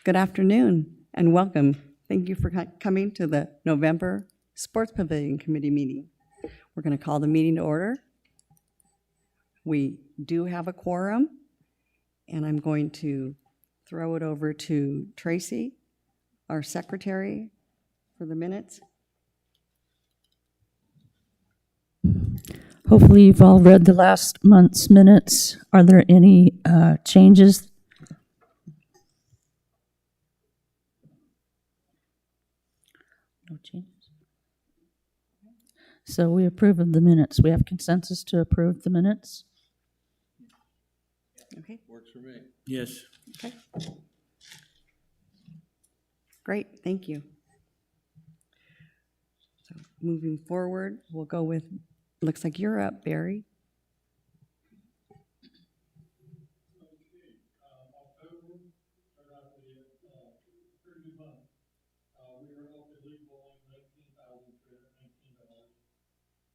Good afternoon and welcome. Thank you for coming to the November Sports Pavilion Committee meeting. We're going to call the meeting to order. We do have a quorum, and I'm going to throw it over to Tracy, our secretary, for the minutes. Hopefully you've all read the last month's minutes. Are there any changes? No changes. So we approve of the minutes. We have consensus to approve the minutes. Okay. Works for me. Yes. Okay. Great, thank you. So moving forward, we'll go with, looks like you're up, Barry. October started out to be a pretty good month. We were up at league bowling $19,319.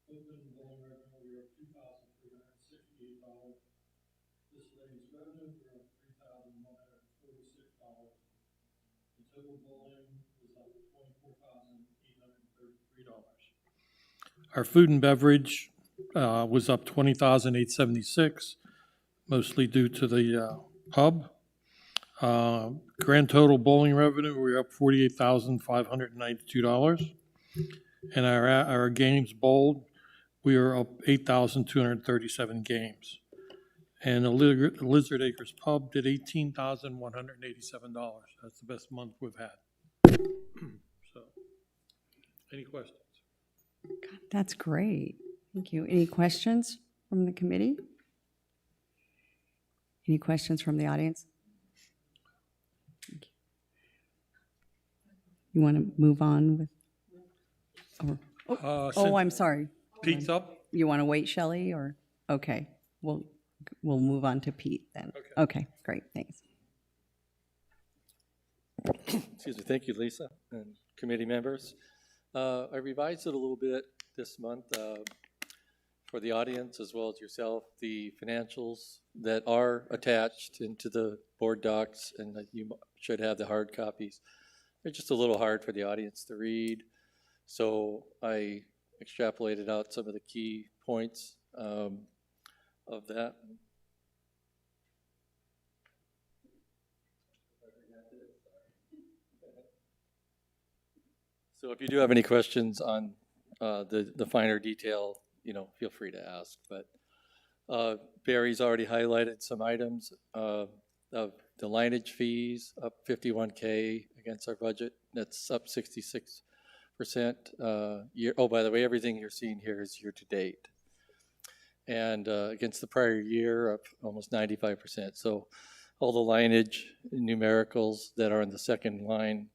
Open bowling revenue, we were up $2,368. Miscellaneous revenue, we were up $3,146. The total bowling was up $24,833. Our food and beverage was up $20,876, mostly due to the pub. Grand total bowling revenue, we were up $48,592. And our games bowled, we were up 8,237 games. And the Lizard Acres Pub did $18,187. That's the best month we've had. So, any questions? God, that's great. Thank you. Any questions from the committee? Any questions from the audience? Thank you. You want to move on with? I'm sorry. Pete's up? You want to wait, Shelley, or? Okay, we'll move on to Pete then. Okay, great, thanks. Excuse me. Thank you, Lisa, and committee members. I revised it a little bit this month for the audience as well as yourself. The financials that are attached into the board docs, and that you should have the hard copies, they're just a little hard for the audience to read. So I extrapolated out some of the key points of that. So if you do have any questions on the finer detail, feel free to ask. But Barry's already highlighted some items of the lineage fees, up $51K against our budget. That's up 66%. Oh, by the way, everything you're seeing here is year to date. And against the prior year, up almost 95%. So all the lineage numericals that are in the second line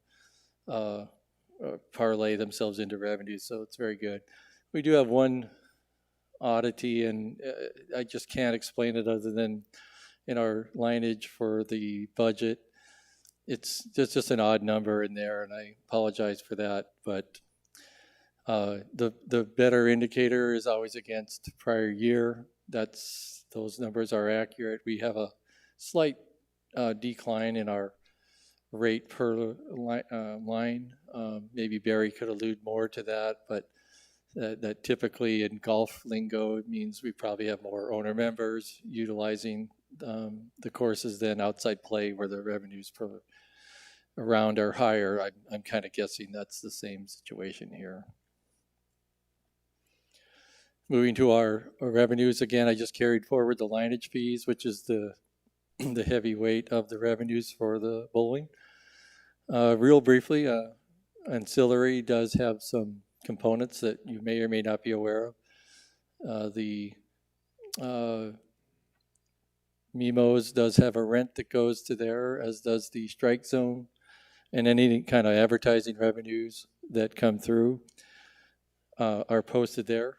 parlay themselves into revenue, so it's very good. We do have one oddity, and I just can't explain it other than in our lineage for the budget. It's just an odd number in there, and I apologize for that, but the better indicator is always against prior year. Those numbers are accurate. We have a slight decline in our rate per line. Maybe Barry could allude more to that, but that typically in golf lingo, it means we probably have more owner members utilizing the courses than outside play, where the revenues per round are higher. I'm kind of guessing that's the same situation here. Moving to our revenues, again, I just carried forward the lineage fees, which is the heavy weight of the revenues for the bowling. Real briefly, ancillary does have some components that you may or may not be aware of. The Mimos does have a rent that goes to there, as does the strike zone, and any kind of advertising revenues that come through are posted there.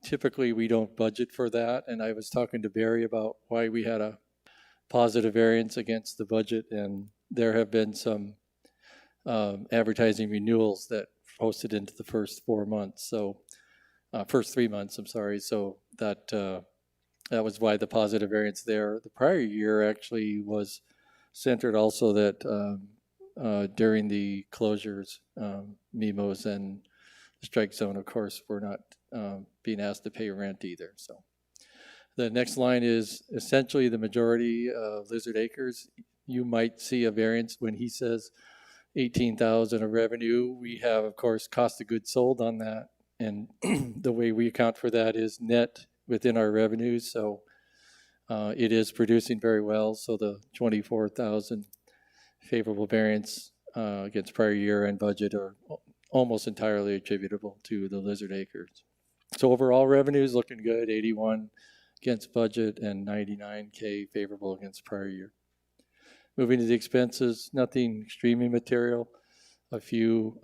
Typically, we don't budget for that, and I was talking to Barry about why we had a positive variance against the budget, and there have been some advertising renewals that posted into the first 4 months. So first 3 months, I'm sorry. So that was why the positive variance there. The prior year actually was centered also that during the closures. MIMOs and the strike zone, of course, were not being asked to pay rent either. So the next line is essentially the majority of Lizard Acres. You might see a variance when he says 18,000 of revenue. We have, of course, cost of goods sold on that. And the way we account for that is net within our revenues. So it is producing very well. So the 24,000 favorable variance against prior year and budget are almost entirely attributable to the Lizard Acres. So overall revenue is looking good, 81 against budget and 99K favorable against prior year. Moving to the expenses, nothing extremely material. A few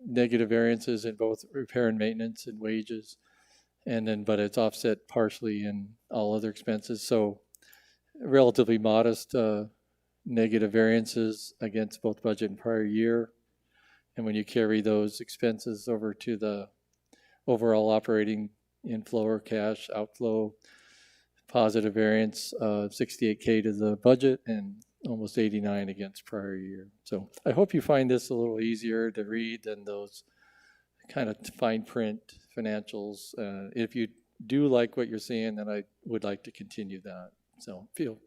negative variances in both repair and maintenance and wages, and then but it's offset partially in all other expenses. So relatively modest negative variances against both budget and prior year. And when you carry those expenses over to the overall operating inflow or cash outflow, positive variance of 68K to the budget and almost 89 against prior year. So I hope you find this a little easier to read than those kind of fine print financials. If you do like what you're seeing, then I would like to continue that. So feel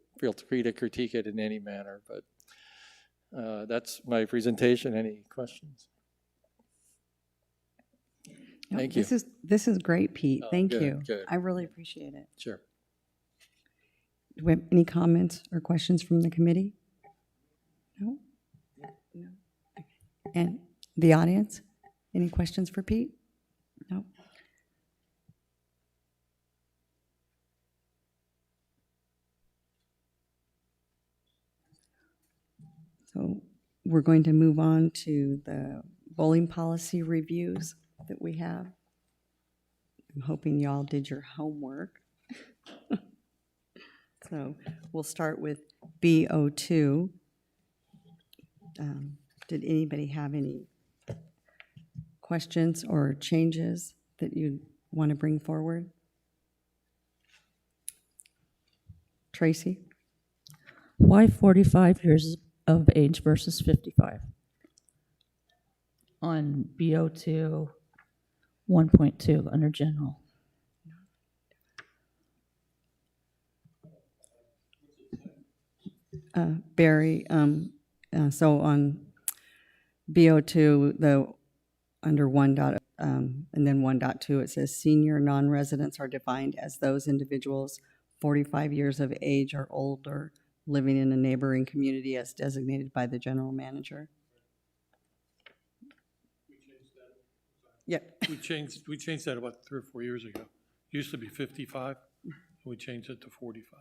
free to critique it in any manner, but that's my presentation. Any questions? No, Thank you. This is great, Pete. Thank good, you. good. I really appreciate it. Sure. Do we have any comments or questions from the committee? No? No? Okay. And the audience? Any questions for Pete? No? So we're going to move on to the bowling policy reviews that we have. I'm hoping y'all did your homework. So we'll start with BO2. Did anybody have any questions or changes that you want to bring forward? Tracy? Why 45 years of age versus 55? On BO2, 1.2 under general. Barry, so on BO2, the under 1. And then 1.2, it says senior non-residents are defined as those individuals 45 years of age or older living in a neighboring community as designated by the general manager. Yep. We changed that about 3 or 4 years ago. It used to be 55, and we changed it to 45.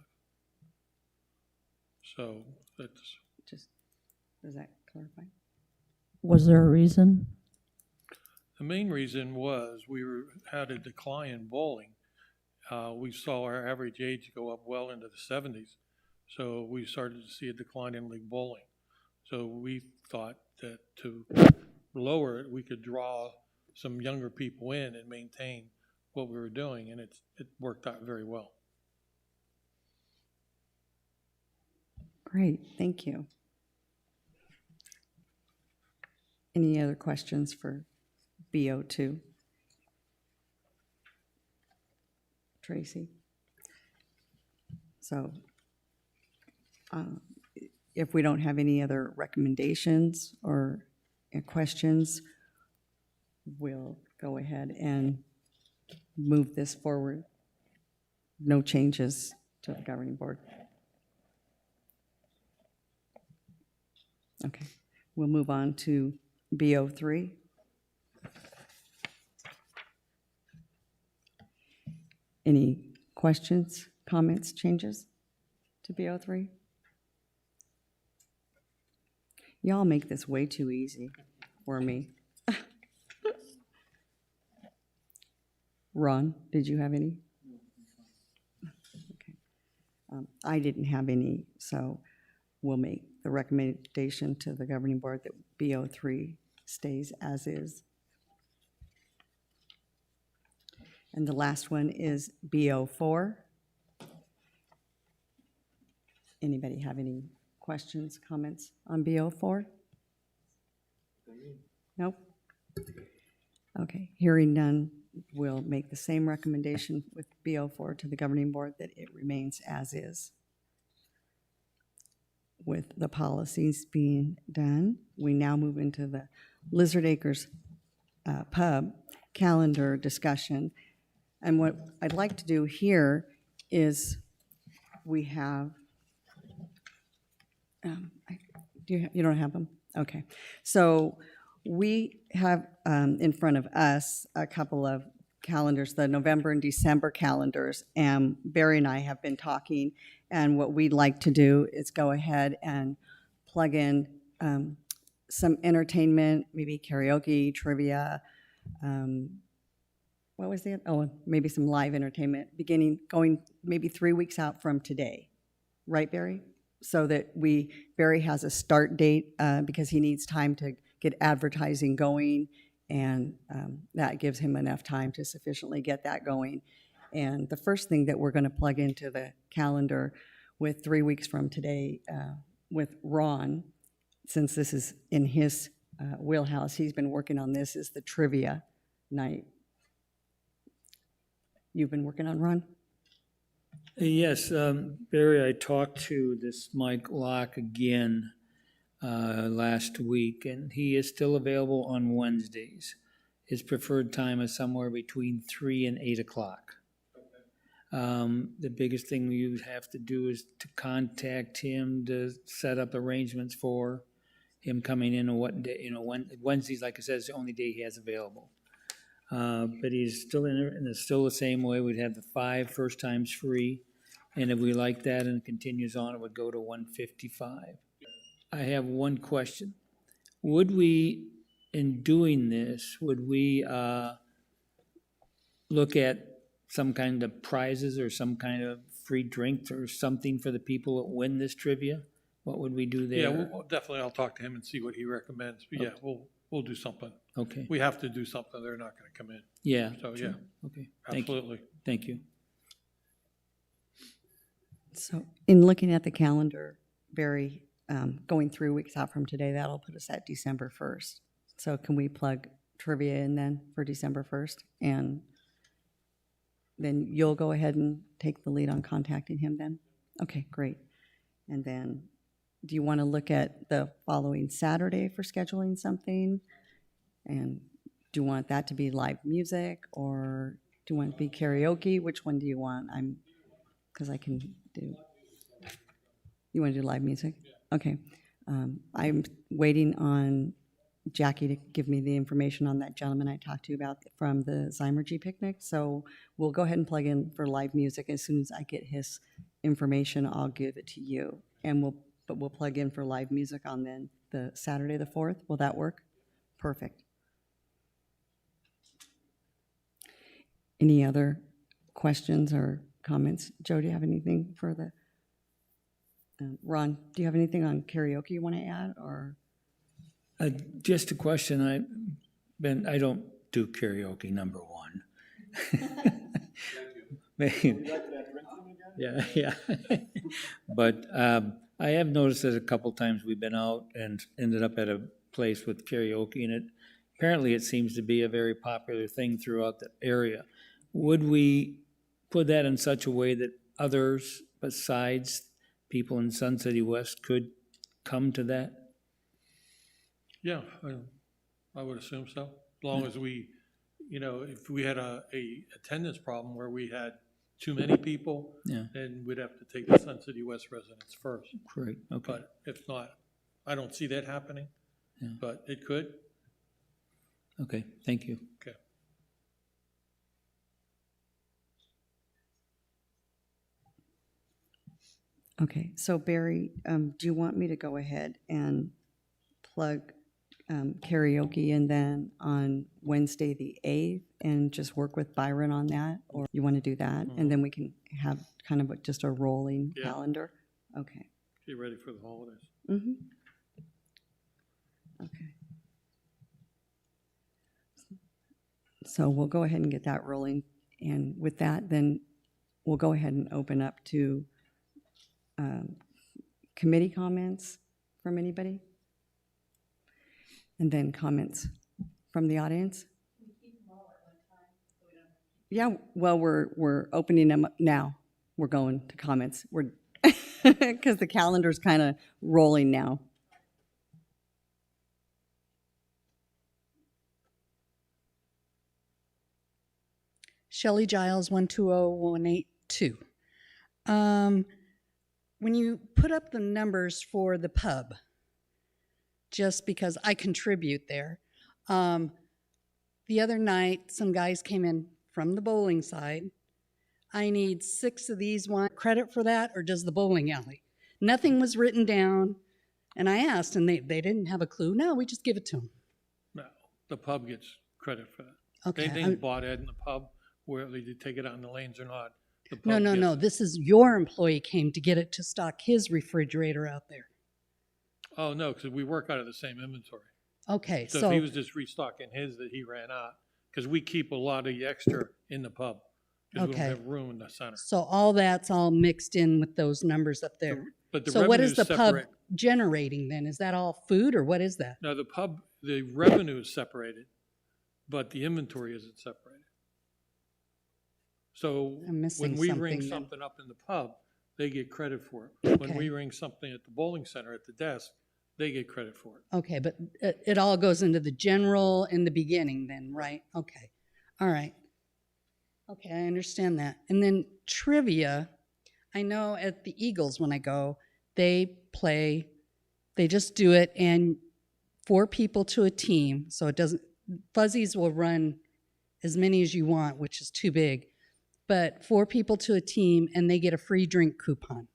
So that's, Just, does that clarify? Was there a reason? the main reason was had a decline in bowling. We saw our average age go up well into the 70s. So we started to see a decline in league bowling. So we thought that to lower it, we could draw some younger people in and maintain what we were doing, and it worked out very well. Great, thank you. Any other questions for BO2? Tracy? So if we don't have any other recommendations or questions, we'll go ahead and move this forward. No changes to the governing board. Okay, we'll move on to BO3. Any questions, comments, changes to BO3? Y'all make this way too easy for me. Ron, did you have any? Okay. I didn't have any, so we'll make the recommendation to the governing board that BO3 stays as is. And the last one is BO4. Anybody have any questions, comments on BO4? Nope. Okay, hearing none, we'll make the same recommendation with BO4 to the governing board that it remains as is. With the policies being done, we now move into the Lizard Acres pub calendar discussion. And what I'd like to do here is we have, you don't have them? Okay. So we have in front of us a couple of calendars, the November and December calendars, and Barry and I have been talking, and what we'd like to do is go ahead and plug in some entertainment, maybe karaoke, trivia, what was the, oh, maybe some live entertainment, going maybe 3 weeks out from today. Right, Barry? So that Barry has a start date because he needs time to get advertising going, and that gives him enough time to sufficiently get that going. And the first thing that we're going to plug into the calendar with 3 weeks from today with Ron, since this is in his wheelhouse, he's been working on this, is the trivia night. You've been working on, Ron? Yes, Barry, I talked to this Mike Locke again last week, and he is still available on Wednesdays. His preferred time is somewhere between 3 and 8 o'clock. The biggest thing you have to do is to contact him to set up arrangements for him coming in on what day, Wednesdays, like I said, is the only day he has available. But he's still in it, and it's still the same way. We'd have the 5 first times free, and if we like that and it continues on, it would go to $155. I have one question. Would we, in doing this, would we look at some kind of prizes or some kind of free drinks or something for the people that win this trivia? What would we do there? Yeah, definitely, I'll talk to him and see what he recommends. But yeah, we'll do something. Okay. We have to do something. They're not going to come in. Yeah. So, true. yeah, Okay. Thank you. absolutely. Thank you. So in looking at the calendar, Barry, going 3 weeks out from today, that'll put us at December 1st. So can we plug trivia in then for December 1st? And then you'll go ahead and take the lead on contacting him then? Okay, great. And then do you want to look at the following Saturday for scheduling something? And do you want that to be live music, or do you want it to be karaoke? Which one do you want? Because I can do, you want to do live music? Okay. I'm waiting on Jackie to give me the information on that gentleman I talked to you about from the Zymergy picnic. So we'll go ahead and plug in for live music. As soon as I get his information, I'll give it to you. And we'll plug in for live music on then the Saturday the 4th. Will that work? Perfect. Any other questions or comments? Joe, do you have anything for the, Ron, do you have anything on karaoke you want to add, or? Just a question. I don't do karaoke, number one. Yeah. But I have noticed that a couple times we've been out and ended up at a place with karaoke, and apparently it seems to be a very popular thing throughout the area. Would we put that in such a way that others besides people in Sun City West could come to that? Yeah, I would assume so. As long as we, if we had a attendance problem where we had too many people, Yeah. then we'd have to take the Sun City West residents first. Great, okay. But if not, I don't see that happening, Yeah. but it could. Okay, thank you. Okay. Okay, so Barry, do you want me to go ahead and plug karaoke in then on Wednesday the 8th and just work with Byron on that? Or you want to do that? And then we can have kind of just a rolling Yeah. calendar? Okay. Get ready for the holidays. Mm-hmm. Okay. So we'll go ahead and get that rolling. And with that, then we'll go ahead and open up to committee comments from anybody? And then comments from the audience? Yeah, well, we're opening them up now. We're going to comments. We're, because the calendar's kind of rolling now. Shelley Giles, 120182. When you put up the numbers for the pub, just because I contribute there, the other night, some guys came in from the bowling side. I need 6 of these. Want credit for that, or does the bowling alley? Nothing was written down, and I asked, and they didn't have a clue. No, we just give it to them. No, the pub gets credit for that. Okay. Anything bought in the pub, whether they take it out in the lanes or not, the pub No. gets it. This is your employee came to get it to stock his refrigerator out there. Oh, no, because we work out of the same inventory. Okay, So if he was just restocking his that he ran out, because we keep a lot of the extra in the pub, because we Okay. don't have room in the center. So all that's all mixed in with those numbers up there. But the So what is revenue's the pub separate. generating then? Is that all food or what is that? No, the pub, the revenue is separated, but the inventory isn't separated. So I'm missing when we ring something then. something up in the pub, they get credit for it. When Okay. we ring something at the bowling center at the desk, they get credit for it. Okay, but it all goes into the general in the beginning then, right? Okay, all right. Okay, I understand that. And then trivia, I know at the Eagles when I go, they play, they just do it and 4 people to a team, so it doesn't, Fuzzies will run as many as you want, which is too big, but 4 people to a team and they get a free drink coupon,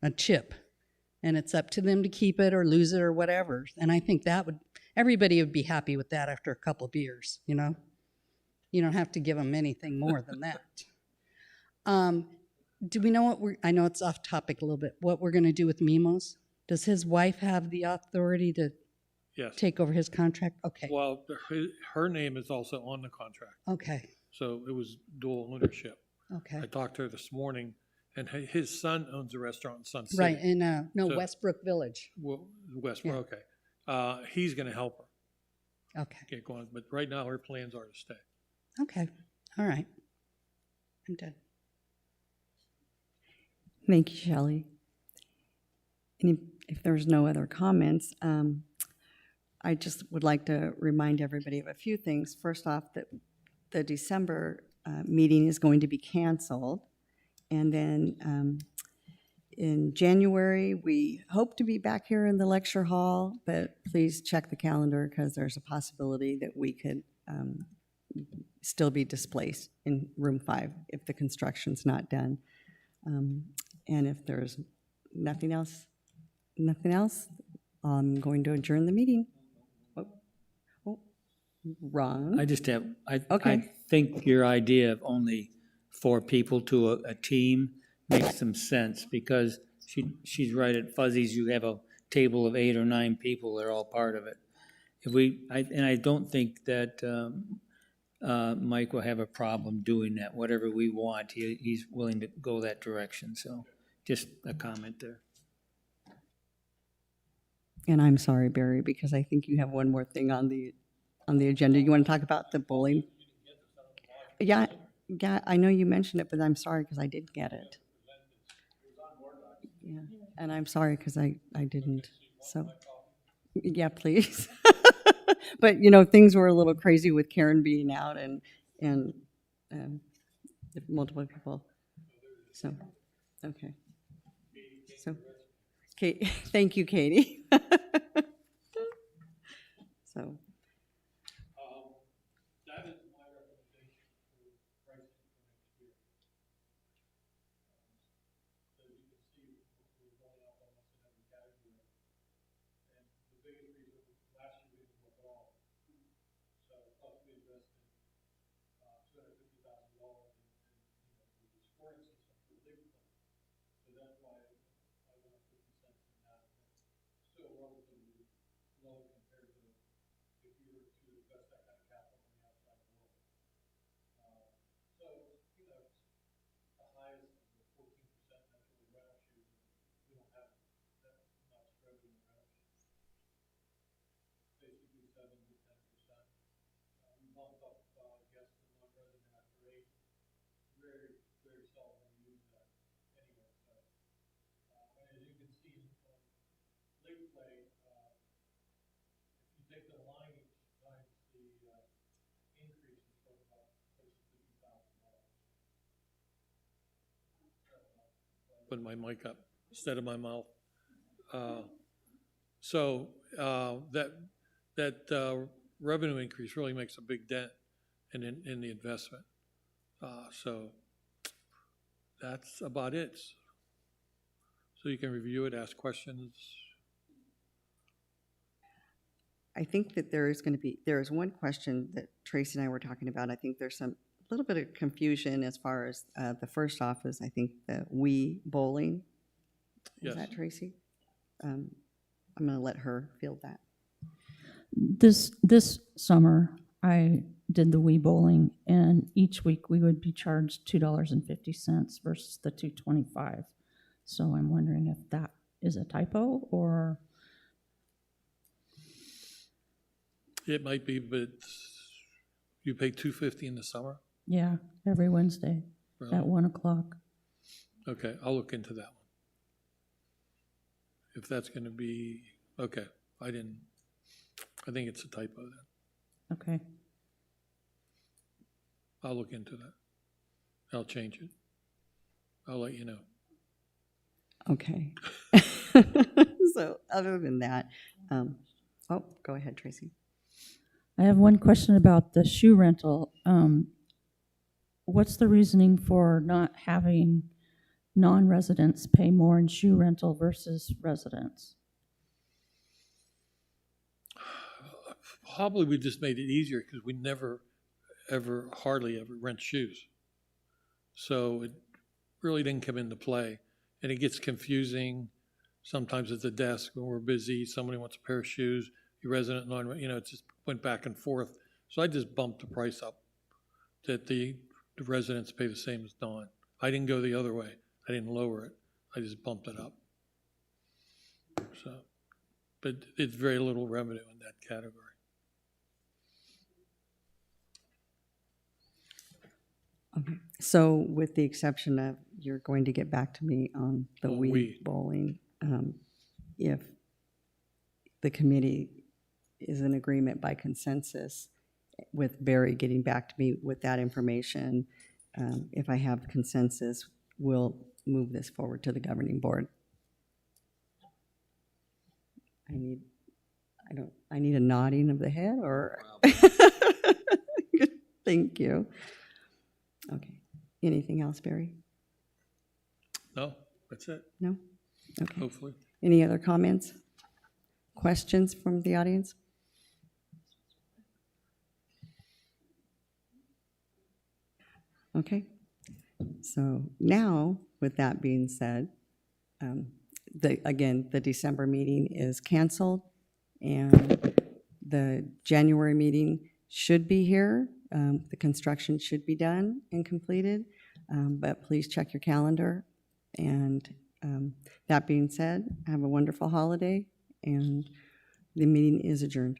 a chip. And it's up to them to keep it or lose it or whatever. And I think that would, everybody would be happy with that after a couple of beers, you know? You don't have to give them anything more than that. Do we know what I know it's off topic a little bit, what we're gonna do with Mimos? Does his wife have the authority to Yes. take over his contract? Okay, Well, her name is also on the contract, okay, so it was dual ownership. okay. I talked to her this morning, and his son owns a restaurant in Sun City. Right, in, no, So- Westbrook Village. Well, Westboro, Yeah. okay. He's gonna help her Okay, get going, but right now her plans are to stay. okay, all right. I'm done. Thank you, Shelley. If there's no other comments, I just would like to remind everybody of a few things. First off, that the December meeting is going to be canceled. And then in January, we hope to be back here in the lecture hall, but please check the calendar because there's a possibility that we could still be displaced in room 5 if the construction's not done. And if there's nothing else, I'm going to adjourn the meeting. Oh, wrong. I just have, I Okay. think your idea of only 4 people to a team makes some sense, because she's right, at Fuzzies, you have a table of 8 or 9 people, they're all part of it. And I don't think that Mike will have a problem doing that, whatever we want, he's willing to go that direction, so just a comment there. And I'm sorry, Barry, because I think you have one more thing on the agenda. You want to talk about the bowling? Yeah, I know you mentioned it, but I'm sorry because I did get it. Yeah, and I'm sorry because I didn't, so, yeah, please. But, things were a little crazy with Karen being out and multiple people, so, okay. So, Kate, thank you, Katie. So, That is my recommendation for pricing for next year. So you can see we're going up almost in every category. And the biggest reason, last year we didn't look at all. So plus we invested $250,000 in the sporting system for the big one. So that's why I went up 50 cents in that. Still relatively low compared to if you were to invest that kind of capital on the outside world. seldom use that anyway, so. And as you can see, on Lake Play, if you take the line each times the increase, it's worth about close to $50,000. Put my mic up instead of my mouth. So that revenue increase really makes a big dent in the investment. So that's about it. So you can review it, ask questions. I think that there is one question that Tracy and I were talking about. I think there's a little bit of confusion as far as the first office. I think the Wii bowling. Is Yes. that Tracy? I'm going to let her field that. This summer, I did the Wii bowling, and each week we would be charged $2.50 versus the $2.25. So I'm wondering if that is a typo or. It might be, but you pay $2.50 in the summer? Yeah, every Wednesday Really? at 1 o'clock. Okay, I'll look into that one. If that's going to be, okay, I think it's a typo then. Okay. I'll look into that. I'll change it. I'll let you know. Okay. So other than that, go ahead, Tracy. I have one question about the shoe rental. What's the reasoning for not having non-residents pay more in shoe rental versus residents? Probably we just made it easier because we never, hardly ever rent shoes. So it really didn't come into play. And it gets confusing sometimes at the desk when we're busy. Somebody wants a pair of shoes, your resident, it just went back and forth. So I just bumped the price up that the residents pay the same as non. I didn't go the other way. I didn't lower it. I just bumped it up. So, but it's very little revenue in that category. Okay. So with the exception of you're going to get back to me on the On Wii Wii. bowling, if the committee is in agreement by consensus with Barry getting back to me with that information, if I have consensus, we'll move this forward to the governing board. I need a nodding of the head or? Thank you. Okay. Anything else, Barry? No, that's it, No? Okay. hopefully. Any other comments? Questions from the audience? Okay. So now, with that being said, again, the December meeting is canceled, and the January meeting should be here. The construction should be done and completed, but please check your calendar. And that being said, have a wonderful holiday, and the meeting is adjourned.